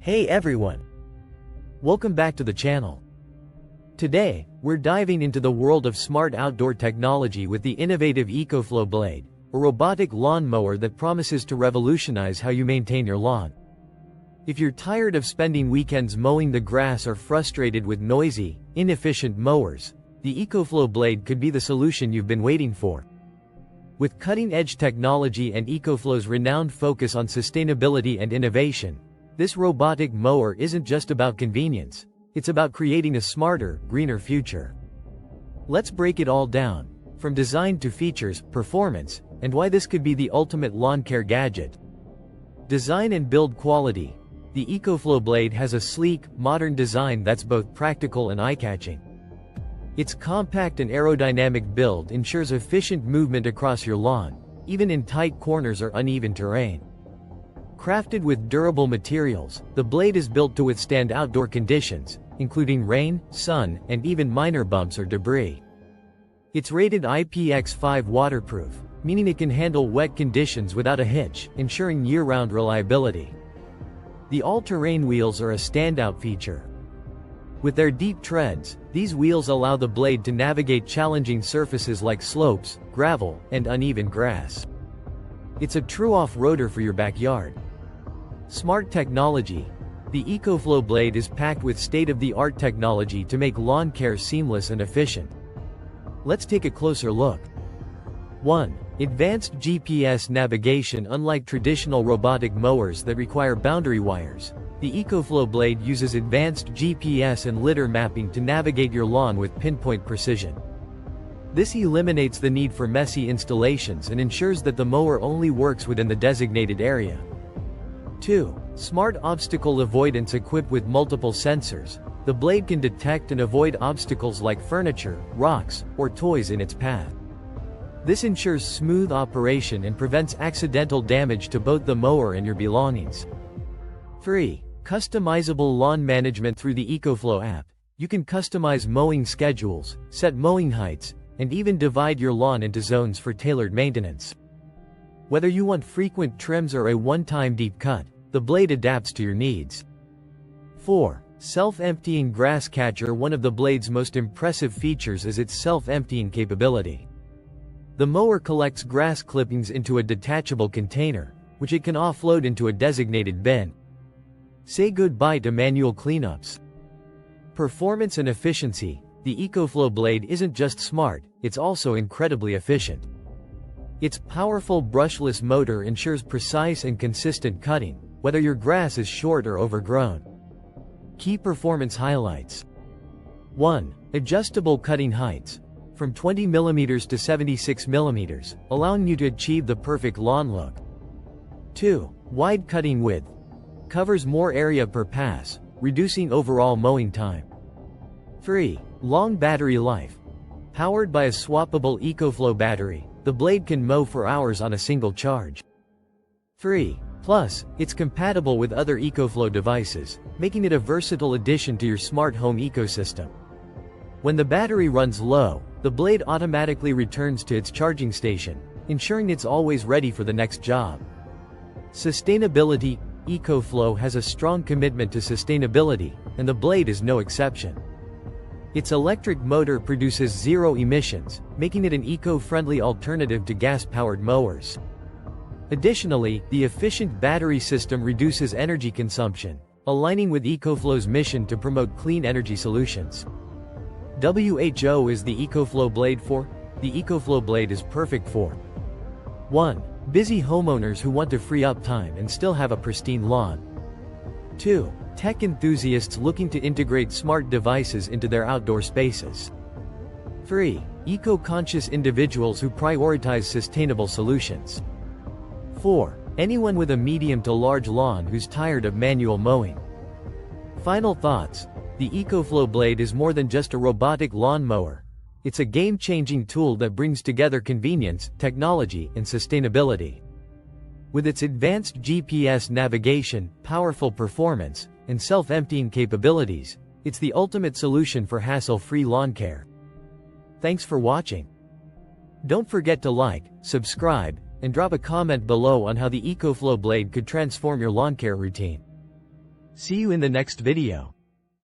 Hey everyone! Welcome back to the channel. Today, we're diving into the world of smart outdoor technology with the innovative EcoFlow Blade, a robotic lawn mower that promises to revolutionize how you maintain your lawn. If you're tired of spending weekends mowing the grass or frustrated with noisy, inefficient mowers, the EcoFlow Blade could be the solution you've been waiting for. With cutting-edge technology and EcoFlow's renowned focus on sustainability and innovation, this robotic mower isn't just about convenience, it's about creating a smarter, greener future. Let's break it all down, from design to features, performance, and why this could be the ultimate lawn care gadget. Design and build quality. The EcoFlow Blade has a sleek, modern design that's both practical and eye-catching. Its compact and aerodynamic build ensures efficient movement across your lawn, even in tight corners or uneven terrain. Crafted with durable materials, the blade is built to withstand outdoor conditions, including rain, sun, and even minor bumps or debris. It's rated IPX5 waterproof, meaning it can handle wet conditions without a hitch, ensuring year-round reliability. The all-terrain wheels are a standout feature. With their deep treads, these wheels allow the blade to navigate challenging surfaces like slopes, gravel, and uneven grass. It's a true off-roader for your backyard. Smart technology. The EcoFlow Blade is packed with state-of-the-art technology to make lawn care seamless and efficient. Let's take a closer look. 1. Advanced GPS navigation. Unlike traditional robotic mowers that require boundary wires, the EcoFlow Blade uses advanced GPS and lidar mapping to navigate your lawn with pinpoint precision. This eliminates the need for messy installations and ensures that the mower only works within the designated area. 2. Smart obstacle avoidance. Equipped with multiple sensors, the blade can detect and avoid obstacles like furniture, rocks, or toys in its path. This ensures smooth operation and prevents accidental damage to both the mower and your belongings. 3. Customizable lawn management. Through the EcoFlow app, you can customize mowing schedules, set mowing heights, and even divide your lawn into zones for tailored maintenance. Whether you want frequent trims or a one-time deep cut, the blade adapts to your needs. 4. Self-emptying grass catcher. One of the blade's most impressive features is its self-emptying capability. The mower collects grass clippings into a detachable container, which it can offload into a designated bin. Say goodbye to manual cleanups. Performance and efficiency. The EcoFlow Blade isn't just smart, it's also incredibly efficient. Its powerful brushless motor ensures precise and consistent cutting, whether your grass is short or overgrown. Key performance highlights. 1. Adjustable cutting heights. From 20 mm to 76 mm, allowing you to achieve the perfect lawn look. 2. Wide cutting width. Covers more area per pass, reducing overall mowing time. 3. Long battery life. Powered by a swappable EcoFlow battery, the blade can mow for hours on a single charge. 3. Plus, it's compatible with other EcoFlow devices, making it a versatile addition to your smart home ecosystem. When the battery runs low, the blade automatically returns to its charging station, ensuring it's always ready for the next job. Sustainability. EcoFlow has a strong commitment to sustainability, and the blade is no exception. Its electric motor produces zero emissions, making it an eco-friendly alternative to gas-powered mowers. Additionally, the efficient battery system reduces energy consumption, aligning with EcoFlow's mission to promote clean energy solutions. WHO is the EcoFlow Blade for? The EcoFlow Blade is perfect for 1. Busy homeowners who want to free up time and still have a pristine lawn. 2. Tech enthusiasts looking to integrate smart devices into their outdoor spaces. 3. Eco-conscious individuals who prioritize sustainable solutions. 4. Anyone with a medium to large lawn who's tired of manual mowing. Final thoughts. The EcoFlow Blade is more than just a robotic lawn mower. It's a game-changing tool that brings together convenience, technology, and sustainability. With its advanced GPS navigation, powerful performance, and self-emptying capabilities, it's the ultimate solution for hassle-free lawn care. Thanks for watching. Don't forget to like, subscribe, and drop a comment below on how the EcoFlow Blade could transform your lawn care routine. See you in the next video.